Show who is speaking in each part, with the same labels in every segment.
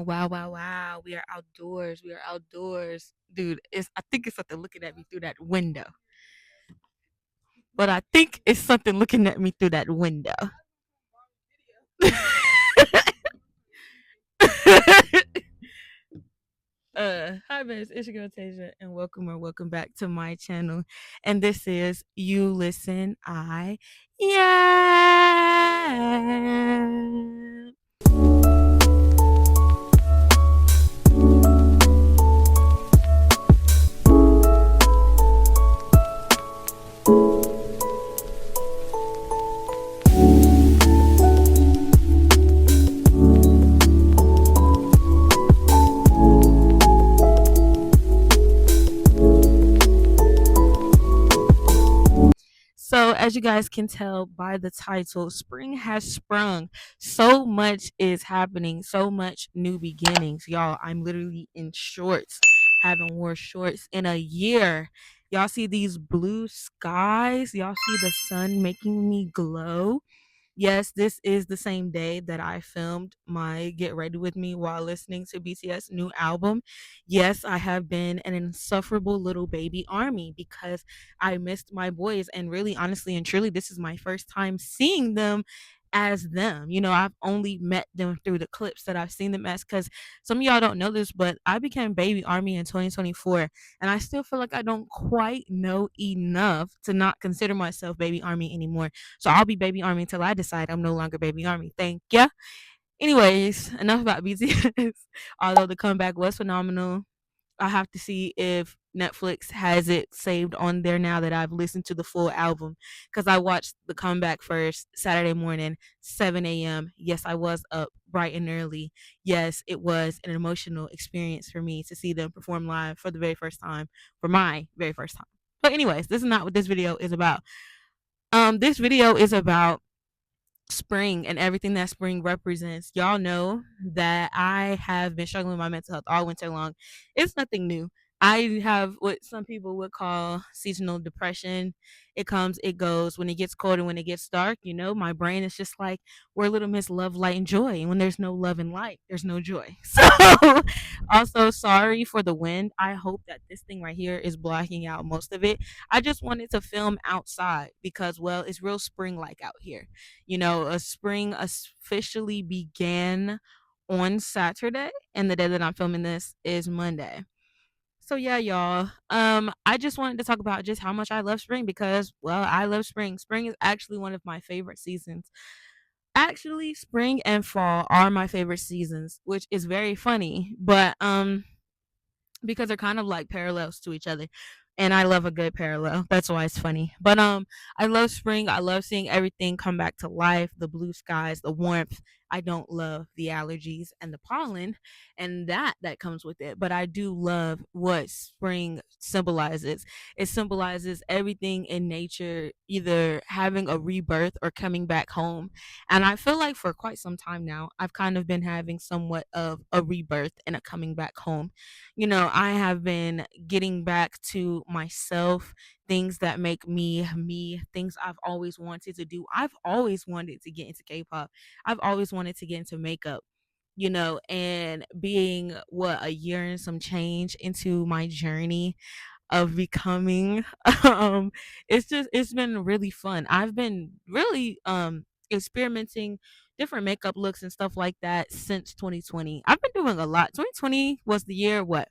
Speaker 1: wow, wow, wow. We are outdoors. We are outdoors. Dude, I think it's something looking at me through that window. But I think it's something looking at me through that window. Hi, Miss. It's your girl Tasia, and welcome back to my channel. And this is You Listen, Yeah. So, as you guys can tell by the title, spring has sprung. So much is happening, so much new beginnings. Y'all, I'm literally in shorts. Haven't worn shorts in a year. Y'all see these blue skies? Y'all see the sun making me glow? Yes, this is the same day that I filmed my Get Ready With Me while listening to BTS' new album. Yes, I have been an insufferable little baby army because I missed my boys. And really, honestly, and truly, this is my first time seeing them as them. I've only met them through the clips that I've seen them as, because some of y'all don't know this, but I became baby army in 2024, and I still feel like I don't quite know enough to not consider myself baby army anymore. So I'll be baby army until I decide I'm no longer baby army. Thank ya. Anyways, enough about BTS. Although the comeback was phenomenal, I have to see if Netflix has it saved on there now that I've listened to the full album, because I watched the comeback first Saturday morning, 7 a.m. Yes, I was up bright and early. Yes, it was an emotional experience for me to see them perform live for the very first time, for my very first time. But anyways, this is not what this video is about. This video is about spring and everything that spring represents. Y'all know that I have been struggling with my mental health all winter long. It's nothing new. I have what some people would call seasonal depression. It comes, it goes. When it gets cold and when it gets dark, my brain is just like, where little miss love, light, and joy. And when there's no love and light, there's no joy. So, also, sorry for the wind. I hope that this thing right here is blocking out most of it. I just wanted to film outside because, well, it's real spring like out here. A spring officially began on Saturday, and the day that I'm filming this is Monday. So yeah, y'all. I just wanted to talk about just how much I love spring because, well, I love spring. Spring is actually one of my favorite seasons. Actually, spring and fall are my favorite seasons, which is very funny, but because they're kind of like parallels to each other. And I love a good parallel. That's why it's funny. But I love spring. I love seeing everything come back to life, the blue skies, the warmth. I don't love the allergies and the pollen and that comes with it. But I do love what spring symbolizes. It symbolizes everything in nature either having a rebirth or coming back home. And I feel like for quite some time now, I've kind of been having somewhat of a rebirth and a coming back home. I have been getting back to myself, things that make me me, things I've always wanted to do. I've always wanted to get into K-pop. I've always wanted to get into makeup. And being what, a year and some change into my journey of becoming, um it's been really fun. I've been really experimenting different makeup looks and stuff like that since 2020. I've been doing a lot. 2020 was the year, what,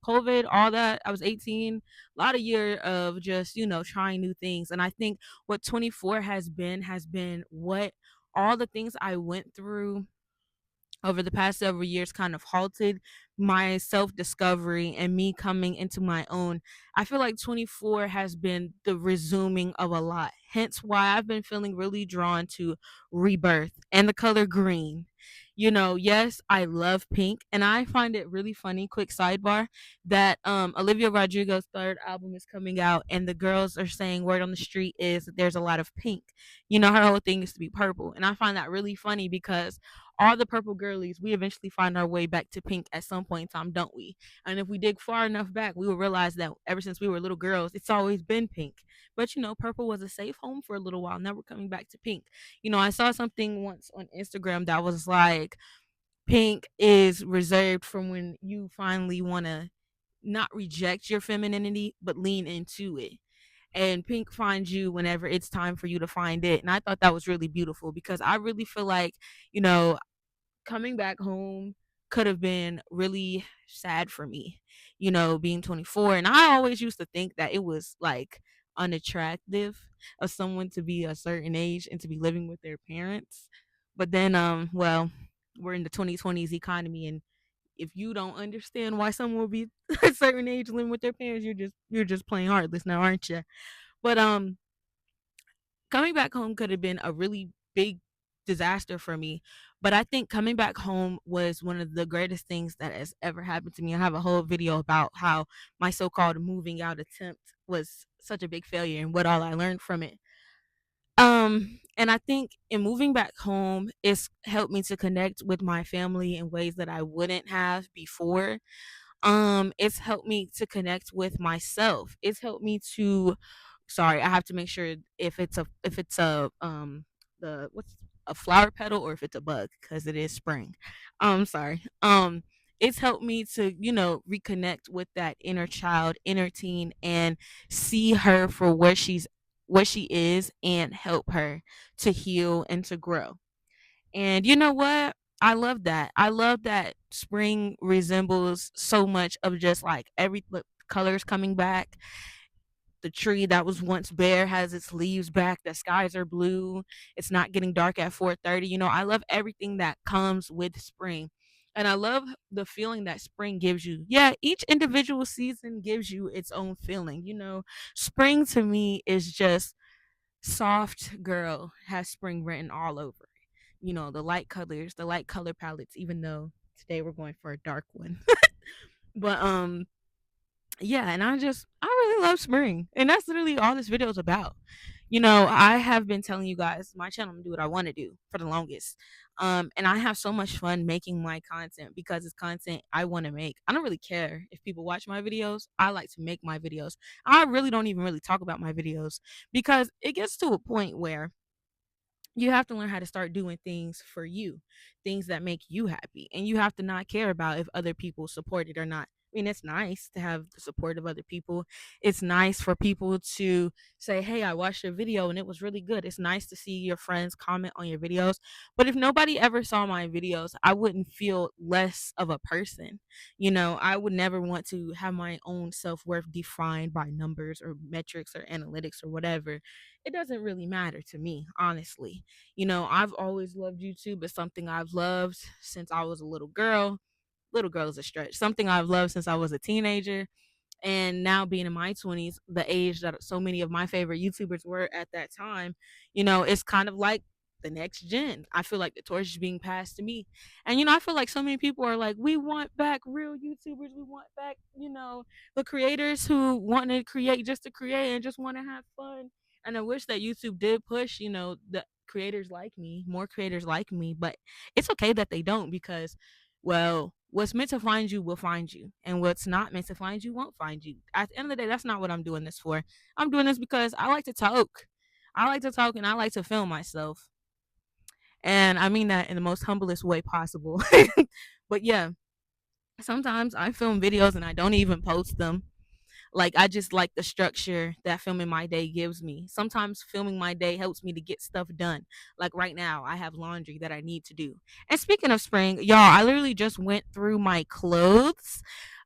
Speaker 1: COVID, all that. I was 18. A lot of year of just, trying new things. And I think what 24 has been what all the things I went through over the past several years kind of halted my self discovery and me coming into my own. I feel like 24 has been the resuming of a lot. Hence why I've been feeling really drawn to rebirth and the color green. Yes, I love pink, and I find it really funny. Quick sidebar, that Olivia Rodrigo's third album is coming out, and the girls are saying word on the street is that there's a lot of pink. Her whole thing is to be purple, and I find that really funny because all the purple girlies, we eventually find our way back to pink at some point in time, don't we? And if we dig far enough back, we will realize that ever since we were little girls, it's always been pink. But purple was a safe home for a little while. Now we're coming back to pink. I saw something once on Instagram that was like, Pink is reserved from when you finally want to not reject your femininity, but lean into it. And pink finds you whenever it's time for you to find it. And I thought that was really beautiful because I really feel like, you know, coming back home could have been really sad for me, being 24. And I always used to think that it was like unattractive of someone to be a certain age and to be living with their parents. But then, well, we're in the 2020s economy, and if you don't understand why someone will be a certain age living with their parents, you're just playing heartless now, aren't you? But coming back home could have been a really big disaster for me. But I think coming back home was one of the greatest things that has ever happened to me. I have a whole video about how my so-called moving out attempt was such a big failure and what all I learned from it. And I think in moving back home, it's helped me to connect with my family in ways that I wouldn't have before. It's helped me to connect with myself. It's helped me to, sorry, I have to make sure if it's a the what's a flower petal or if it's a bug, because it is spring. Sorry. It's helped me to, reconnect with that inner child, inner teen, and see her for what she is, and help her to heal and to grow. And you know what? I love that. I love that spring resembles so much of just like every colors coming back. The tree that was once bare has its leaves back. The skies are blue. It's not getting dark at 4:30. I love everything that comes with spring. And I love the feeling that spring gives you. Yeah, each individual season gives you its own feeling. Spring to me is just soft girl, has spring written all over it. The light colors, the light color palettes, even though today we're going for a dark one. But yeah, and I really love spring. And that's literally all this video is about. I have been telling you guys my channel, I'm gonna do what I want to do for the longest. And I have so much fun making my content because it's content I want to make. I don't really care if people watch my videos. I like to make my videos. I really don't even really talk about my videos because it gets to a point where you have to learn how to start doing things for you, things that make you happy. And you have to not care about if other people support it or not. I mean, it's nice to have the support of other people. It's nice for people to say, hey, I watched your video and it was really good. It's nice to see your friends comment on your videos. But if nobody ever saw my videos, I wouldn't feel less of a person. I would never want to have my own self worth defined by numbers or metrics or analytics or whatever. It doesn't really matter to me, honestly. I've always loved YouTube. It's something I've loved since I was a little girl. Little girl is a stretch. Something I've loved since I was a teenager. And now being in my 20s, the age that so many of my favorite YouTubers were at that time, it's kind of like the next gen. I feel like the torch is being passed to me. And I feel like so many people are like, we want back real YouTubers. We want back, the creators who want to create just to create and just want to have fun. And I wish that YouTube did push, the creators like me, more creators like me, but it's okay that they don't because, well, what's meant to find you will find you, and what's not meant to find you won't find you. At the end of the day, that's not what I'm doing this for. I'm doing this because I like to talk. I like to talk and I like to film myself. And I mean that in the most humblest way possible. But yeah, sometimes I film videos and I don't even post them. Like, I just like the structure that filming my day gives me. Sometimes filming my day helps me to get stuff done. Like right now, I have laundry that I need to do. And speaking of spring, y'all, I literally just went through my clothes.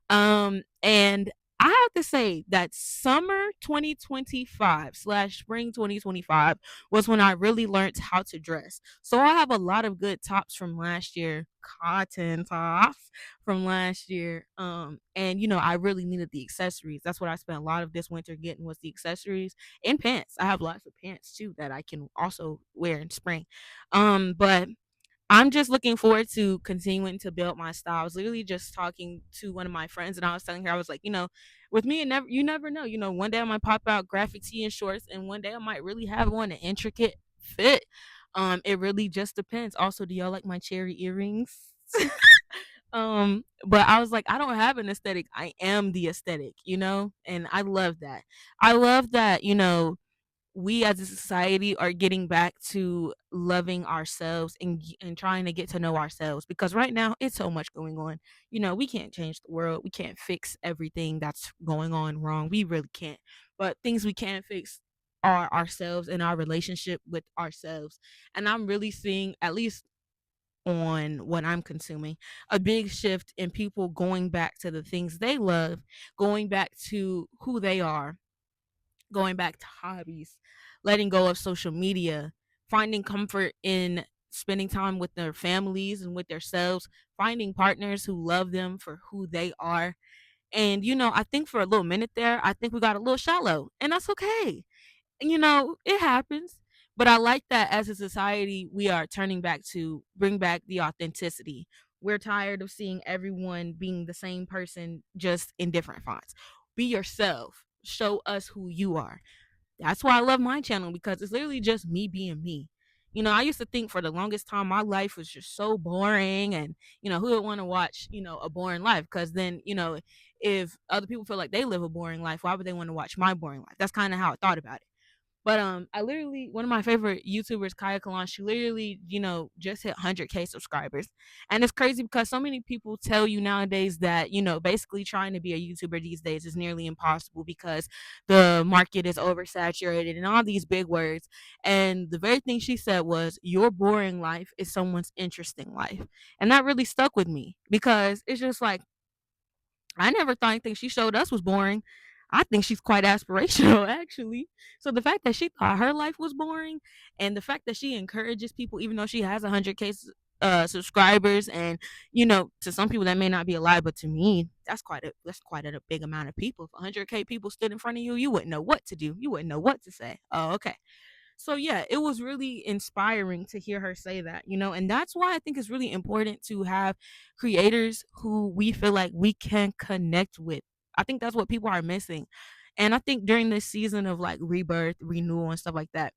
Speaker 1: And I have to say that summer 2025 slash spring 2025 was when I really learned how to dress. So I have a lot of good tops from last year, cotton tops from last year. And I really needed the accessories. That's what I spent a lot of this winter getting, was the accessories and pants. I have lots of pants too that I can also wear in spring. But I'm just looking forward to continuing to build my style. I was literally just talking to one of my friends and I was telling her, I was like, with me, you never know. One day I might pop out graphic tee and shorts, and one day I might really have on an intricate fit. It really just depends. Also, do y'all like my cherry earrings? But I was like, I don't have an aesthetic. I am the aesthetic, and I love that. I love that, we as a society are getting back to loving ourselves and trying to get to know ourselves, because right now it's so much going on. We can't change the world, we can't fix everything that's going on wrong, we really can't. But things we can fix are ourselves and our relationship with ourselves. And I'm really seeing, at least on what I'm consuming, a big shift in people going back to the things they love, going back to who they are, going back to hobbies, letting go of social media, finding comfort in spending time with their families and with themselves, finding partners who love them for who they are. And I think for a little minute there, I think we got a little shallow, and that's okay. It happens. But I like that as a society, we are turning back to bring back the authenticity. We're tired of seeing everyone being the same person, just in different fonts. Be yourself. Show us who you are. That's why I love my channel, because it's literally just me being me. I used to think for the longest time my life was just so boring, and who would want to watch, a boring life? Because then, if other people feel like they live a boring life, why would they want to watch my boring life? That's kind of how I thought about it. But I literally, one of my favorite YouTubers, Kaya Kalan, she literally, just hit 100K subscribers. And it's crazy because so many people tell you nowadays that, basically trying to be a YouTuber these days is nearly impossible because the market is oversaturated and all these big words. And the very thing she said was, your boring life is someone's interesting life. And that really stuck with me, because it's just like, I never thought anything she showed us was boring. I think she's quite aspirational, actually. So the fact that she thought her life was boring, and the fact that she encourages people, even though she has 100K subscribers, and to some people that may not be a lie, but to me, that's quite a big amount of people. If 100K people stood in front of you, you wouldn't know what to do. You wouldn't know what to say. Oh, okay. So yeah, it was really inspiring to hear her say that, and that's why I think it's really important to have creators who we feel like we can connect with. I think that's what people are missing. And I think during this season of like rebirth, renewal, and stuff like that,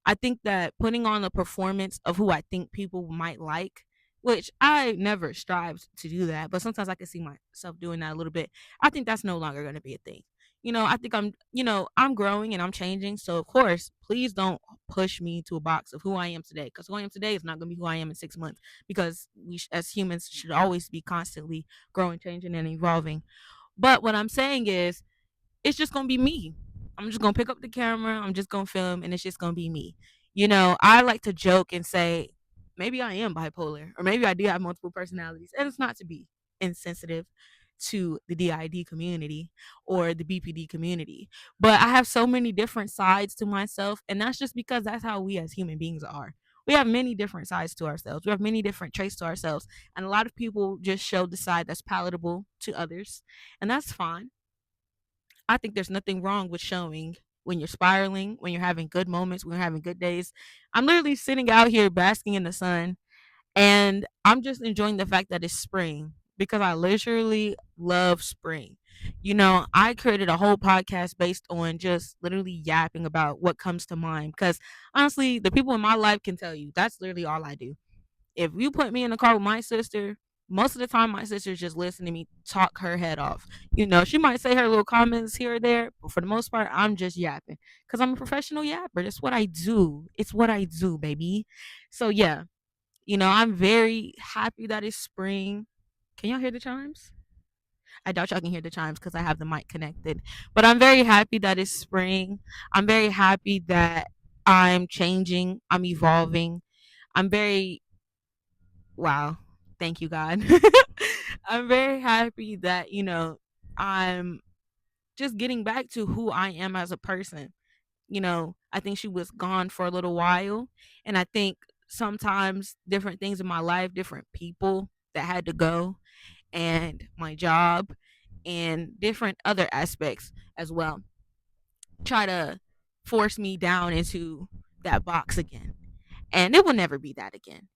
Speaker 1: I think that putting on a performance of who I think people might like, which I never strived to do that, but sometimes I can see myself doing that a little bit. I think that's no longer going to be a thing. I think I'm growing and I'm changing. So of course, please don't push me to a box of who I am today, because who I am today is not going to be who I am in 6 months, because as humans should always be constantly growing, changing, and evolving. But what I'm saying is, it's just gonna be me. I'm just gonna pick up the camera, I'm just gonna film, and it's just gonna be me. I like to joke and say, maybe I am bipolar, or maybe I do have multiple personalities. And it's not to be insensitive to the DID community or the BPD community. But I have so many different sides to myself, and that's just because that's how we as human beings are. We have many different sides to ourselves. We have many different traits to ourselves. And a lot of people just show the side that's palatable to others. And that's fine. I think there's nothing wrong with showing when you're spiraling, when you're having good moments, when you're having good days. I'm literally sitting out here basking in the sun, and I'm just enjoying the fact that it's spring, because I literally love spring. I created a whole podcast based on just literally yapping about what comes to mind, because honestly, the people in my life can tell you that's literally all I do. If you put me in a car with my sister, most of the time my sister's just listening to me talk her head off. She might say her little comments here or there, but for the most part, I'm just yapping, because I'm a professional yapper. That's what I do. It's what I do, baby. So yeah, I'm very happy that it's spring. Can y'all hear the chimes? I doubt y'all can hear the chimes because I have the mic connected. But I'm very happy that it's spring. I'm very happy that I'm changing. I'm evolving. I'm very Wow. Thank you, God. I'm very happy that, I'm just getting back to who I am as a person. I think she was gone for a little while. And I think sometimes different things in my life, different people that had to go, and my job, and different other aspects as well, try to force me down into that box again. And it will never be that again.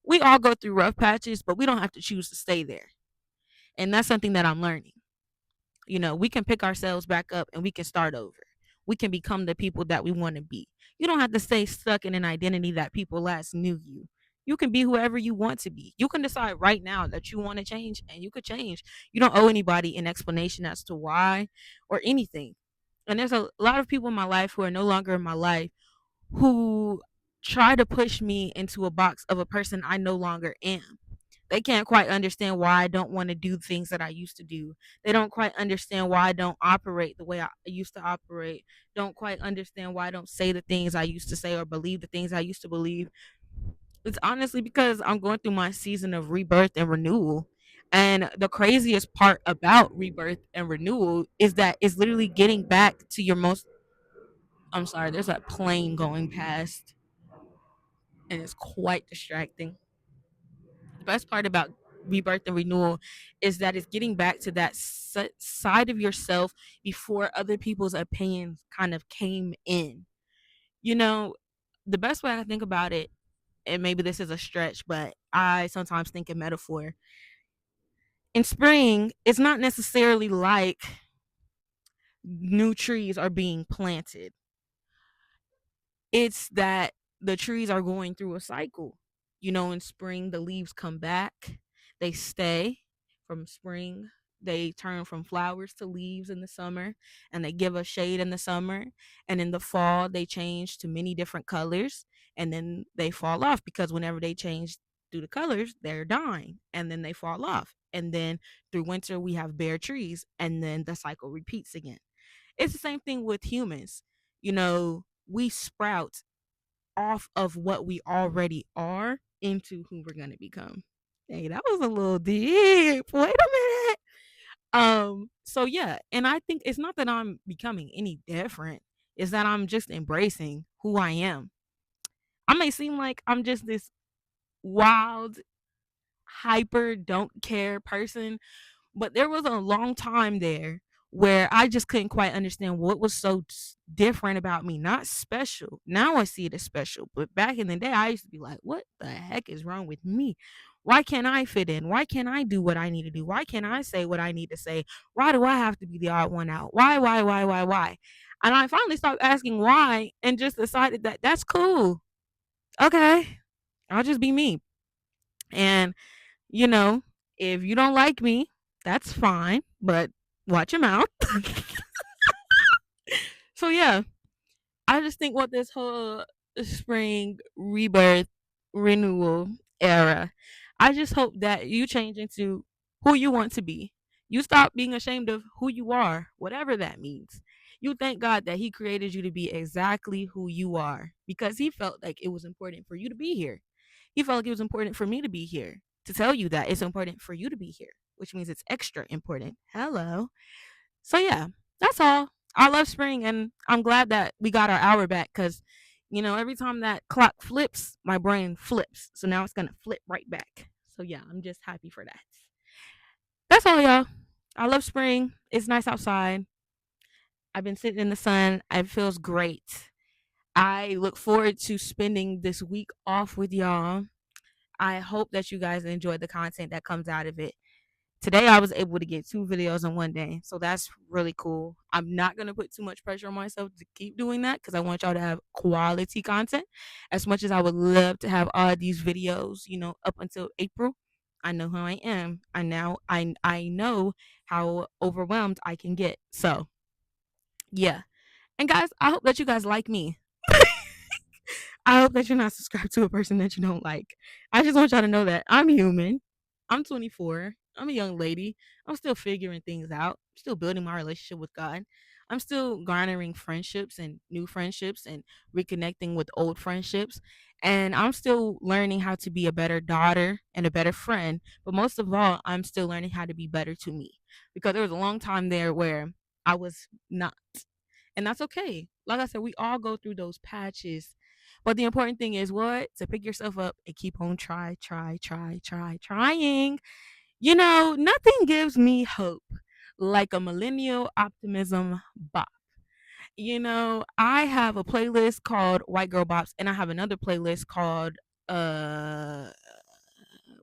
Speaker 1: We all go through rough patches, but we don't have to choose to stay there. And that's something that I'm learning. We can pick ourselves back up and we can start over. We can become the people that we want to be. You don't have to stay stuck in an identity that people last knew you. You can be whoever you want to be. You can decide right now that you want to change, and you could change. You don't owe anybody an explanation as to why or anything. And there's a lot of people in my life who are no longer in my life who try to push me into a box of a person I no longer am. They can't quite understand why I don't want to do things that I used to do. They don't quite understand why I don't operate the way I used to operate. Don't quite understand why I don't say the things I used to say or believe the things I used to believe. It's honestly because I'm going through my season of rebirth and renewal. And the craziest part about rebirth and renewal is that it's literally getting back to your most. I'm sorry, there's a plane going past and it's quite distracting. The best part about rebirth and renewal is that it's getting back to that side of yourself before other people's opinions kind of came in. You know, the best way I think about it, and maybe this is a stretch, but I sometimes think in metaphor. In spring, it's not necessarily like new trees are being planted. It's that the trees are going through a cycle. You know, in spring, the leaves come back, they stay from spring. They turn from flowers to leaves in the summer, and they give us shade in the summer. And in the fall, they change to many different colors, and then they fall off because whenever they change through the colors, they're dying, and then they fall off. And then through winter, we have bare trees, and then the cycle repeats again. It's the same thing with humans. You know, we sprout off of what we already are into who we're gonna become. Hey, that was a little deep. Wait a minute. So yeah, and I think it's not that I'm becoming any different, it's that I'm just embracing who I am. I may seem like I'm just this wild, hyper, don't care person, but there was a long time there where I just couldn't quite understand what was so different about me. Not special. Now I see it as special. But back in the day, I used to be like, what the heck is wrong with me? Why can't I fit in? Why can't I do what I need to do? Why can't I say what I need to say? Why do I have to be the odd one out? Why? And I finally stopped asking why and just decided that that's cool. Okay. I'll just be me. And you know, if you don't like me, that's fine, but watch your mouth. So yeah, I just think what this whole spring rebirth renewal era, I just hope that you change into who you want to be. You stop being ashamed of who you are, whatever that means. You thank God that He created you to be exactly who you are because He felt like it was important for you to be here. He felt like it was important for me to be here to tell you that it's important for you to be here, which means it's extra important. Hello. So yeah, that's all. I love spring, and I'm glad that we got our hour back because, you know, every time that clock flips, my brain flips. So now it's gonna flip right back. So yeah, I'm just happy for that. That's all, y'all. I love spring. It's nice outside. I've been sitting in the sun. It feels great. I look forward to spending this week off with y'all. I hope that you guys enjoy the content that comes out of it. Today I was able to get 2 videos in one day, so that's really cool. I'm not going to put too much pressure on myself to keep doing that because I want y'all to have quality content. As much as I would love to have all these videos, you know, up until April, I know who I am. I know how overwhelmed I can get. So yeah, and guys, I hope that you guys like me. I hope that you're not subscribed to a person that you don't like. I just want y'all to know that I'm human. I'm 24. I'm a young lady. I'm still figuring things out. I'm still building my relationship with God. I'm still garnering friendships and new friendships and reconnecting with old friendships. And I'm still learning how to be a better daughter and a better friend. But most of all, I'm still learning how to be better to me. Because there was a long time there where I was not. And that's okay. Like I said, we all go through those patches, but the important thing is what? To pick yourself up and keep on trying. You know, nothing gives me hope like a millennial optimism bop. You know, I have a playlist called White Girl Bops, and I have another playlist called uh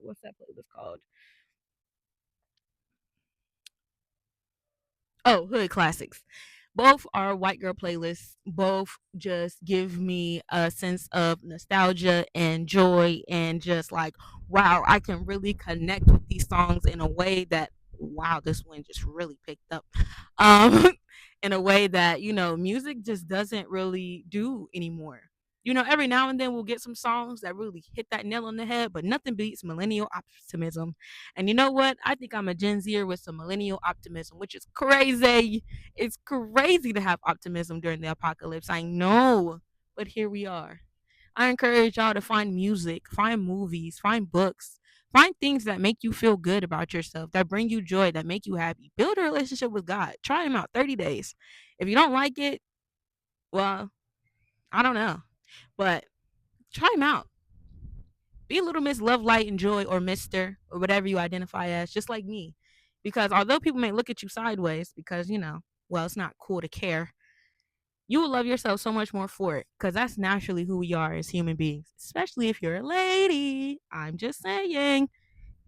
Speaker 1: what's that playlist called? Oh, Hood Classics. Both are white girl playlists. Both just give me a sense of nostalgia and joy and just like, wow, I can really connect with these songs in a way that, wow, this one just really picked up. Um, in a way that, music just doesn't really do anymore. Every now and then we'll get some songs that really hit that nail on the head, but nothing beats millennial optimism. And you know what? I think I'm a Gen Zer with some millennial optimism, which is crazy. It's crazy to have optimism during the apocalypse. I know, but here we are. I encourage y'all to find music, find movies, find books, find things that make you feel good about yourself, that bring you joy, that make you happy. Build a relationship with God. Try him out 30 days. If you don't like it, well, I don't know. But try him out. Be a little Miss Love, Light, and Joy, or Mr., or whatever you identify as, just like me. Because although people may look at you sideways because, well, it's not cool to care, you will love yourself so much more for it because that's naturally who we are as human beings, especially if you're a lady. I'm just saying.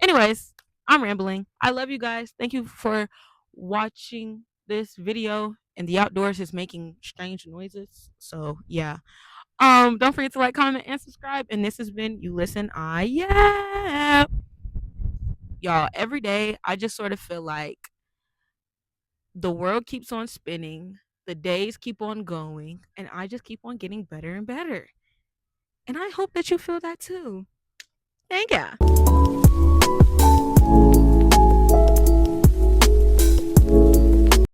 Speaker 1: Anyways, I'm rambling. I love you guys. Thank you for watching this video. And the outdoors is making strange noises. So yeah. Don't forget to like, comment, and subscribe. And this has been You Listen, I Yeah. Y'all, every day I just sort of feel like the world keeps on spinning, the days keep on going, and I just keep on getting better and better. And I hope that you feel that too. Thank ya.